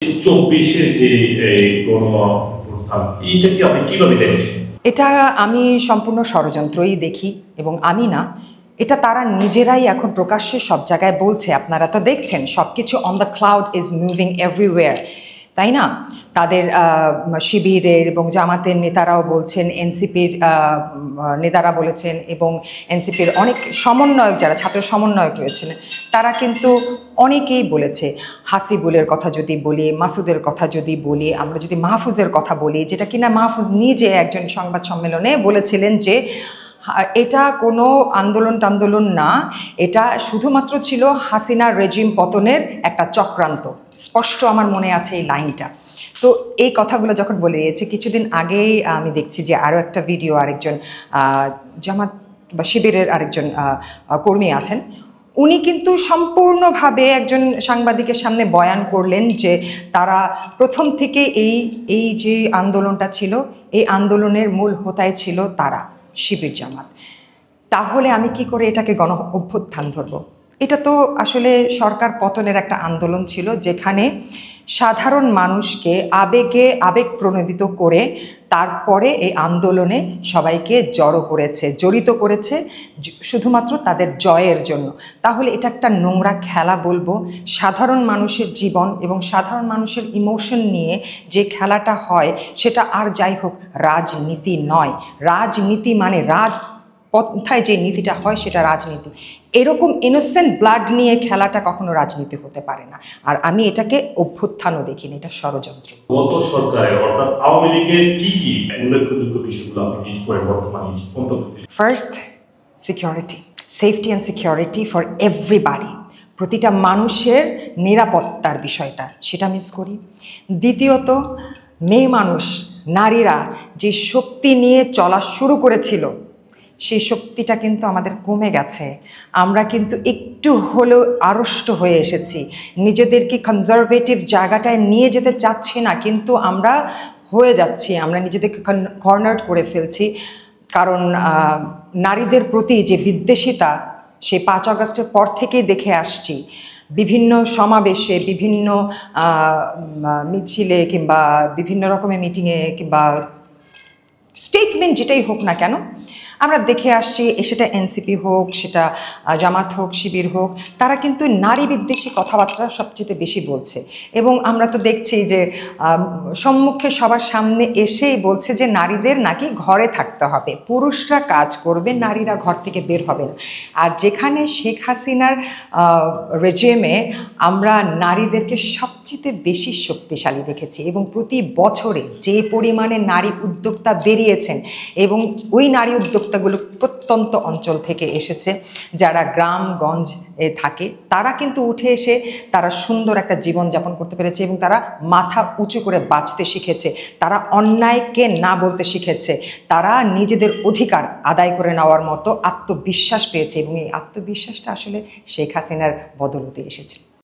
24-এর যে গণঅভ্যুত্থান, এইটাকে আপনি কিভাবে দেখছেন? এটা আমি সম্পূর্ণ ষড়যন্ত্রই দেখি, এবং আমি না, এটা তারা নিজেরাই এখন প্রকাশ্যে সব জায়গায় বলছে। আপনারা তো দেখছেন সব কিছু on the cloud is moving everywhere, তাই না? তাদের শিবিরের এবং জামাতের নেতারাও বলছেন, এনসিপির নেতারা বলেছেন, এবং এনসিপির অনেক সমন্বয়ক যারা ছাত্র সমন্বয়ক রয়েছেন তারা কিন্তু অনেকেই বলেছে। হাসিবুলের কথা যদি বলি, মাসুদের কথা যদি বলি, আমরা যদি মাহফুজের কথা বলি, যেটা কিনা মাহফুজ নিজে একজন সংবাদ সম্মেলনে বলেছিলেন যে এটা কোনো আন্দোলন না, এটা শুধুমাত্র ছিল হাসিনার রেজিম পতনের একটা চক্রান্ত। স্পষ্ট আমার মনে আছে এই লাইনটা। তো এই কথাগুলো যখন বলে দিয়েছে, কিছুদিন আগেই আমি দেখছি যে আরও একটা ভিডিও, আরেকজন জামাত বা শিবিরের আরেকজন কর্মী আছেন, উনি কিন্তু সম্পূর্ণভাবে একজন সাংবাদিকের সামনে বয়ান করলেন যে তারা প্রথম থেকে এই যে আন্দোলনটা ছিল, এই আন্দোলনের মূল হোতায় ছিল তারা, শিবির জামাত। তাহলে আমি কি করে এটাকে গণ অভ্যুত্থান ধরব? এটা তো আসলে সরকার পতনের একটা আন্দোলন ছিল, যেখানে সাধারণ মানুষকে আবেগ প্রণোদিত করে তারপরে এই আন্দোলনে সবাইকে জড়িত করেছে শুধুমাত্র তাদের জয়ের জন্য। তাহলে এটা একটা নোংরা খেলা বলবো। সাধারণ মানুষের জীবন এবং সাধারণ মানুষের ইমোশন নিয়ে যে খেলাটা হয়, সেটা আর যাই হোক রাজনীতি নয়। রাজনীতি মানে পন্থায় যে নীতিটা হয় সেটা রাজনীতি। এরকম ইনোসেন্ট ব্লাড নিয়ে খেলাটা কখনো রাজনীতি হতে পারে না। আর আমি এটাকে অভ্যুত্থানও দেখিনি, এটা ষড়যন্ত্র। গত সরকারের অর্থাৎ আওয়ামী লীগের কি উল্লেখযোগ্য বিষয়গুলো আপনি মিস করেন বর্তমানে অন্তর্বর্তী? First, security, safety and security for everybody. প্রতিটা মানুষের নিরাপত্তার বিষয়টা, সেটা মিস করি। দ্বিতীয়ত, মেয়ে মানুষ, নারীরা যে শক্তি নিয়ে চলা শুরু করেছিল, সেই শক্তিটা কিন্তু আমাদের কমে গেছে। আমরা কিন্তু একটু হলেও আড়ষ্ট হয়ে এসেছি, নিজেদেরকে কনজারভেটিভ জায়গাটায় নিয়ে যেতে চাচ্ছি না, কিন্তু আমরা হয়ে যাচ্ছি, আমরা নিজেদেরকে কর্নার করে ফেলছি। কারণ নারীদের প্রতি যে বিদ্বেষিতা, সেই 5 আগস্টের পর থেকেই দেখে আসছি। বিভিন্ন সমাবেশে, বিভিন্ন মিছিলে, কিংবা বিভিন্ন রকমের মিটিংয়ে, কিংবা স্টেটমেন্ট যেটাই হোক না কেন, আমরা দেখে আসছি, সেটা এনসিপি হোক, সেটা জামাত হোক, শিবির হোক, তারা কিন্তু নারী বিদ্বেষী কথাবার্তা সবচেয়ে বেশি বলছে। এবং আমরা তো দেখছি যে সম্মুখে সবার সামনে এসেই বলছে যে নারীদের নাকি ঘরে থাকতে হবে, পুরুষরা কাজ করবে, নারীরা ঘর থেকে বের হবে না। আর যেখানে শেখ হাসিনার রেজিমে আমরা নারীদেরকে সবচেয়ে বেশি শক্তিশালী দেখেছি, এবং প্রতি বছরে যে পরিমাণে নারী উদ্যোক্তা বেরিয়েছেন, এবং ওই নারী উদ্যোক্তাগুলো প্রত্যন্ত অঞ্চল থেকে এসেছে, যারা গ্রামগঞ্জে থাকে, তারা কিন্তু উঠে এসে তারা সুন্দর একটা জীবনযাপন করতে পেরেছে, এবং তারা মাথা উঁচু করে বাঁচতে শিখেছে, তারা অন্যায়কে না বলতে শিখেছে, তারা নিজেদের অধিকার আদায় করে নেওয়ার মতো আত্মবিশ্বাস পেয়েছে, এবং এই আত্মবিশ্বাসটা আসলে শেখ হাসিনার বদৌলতে এসেছে।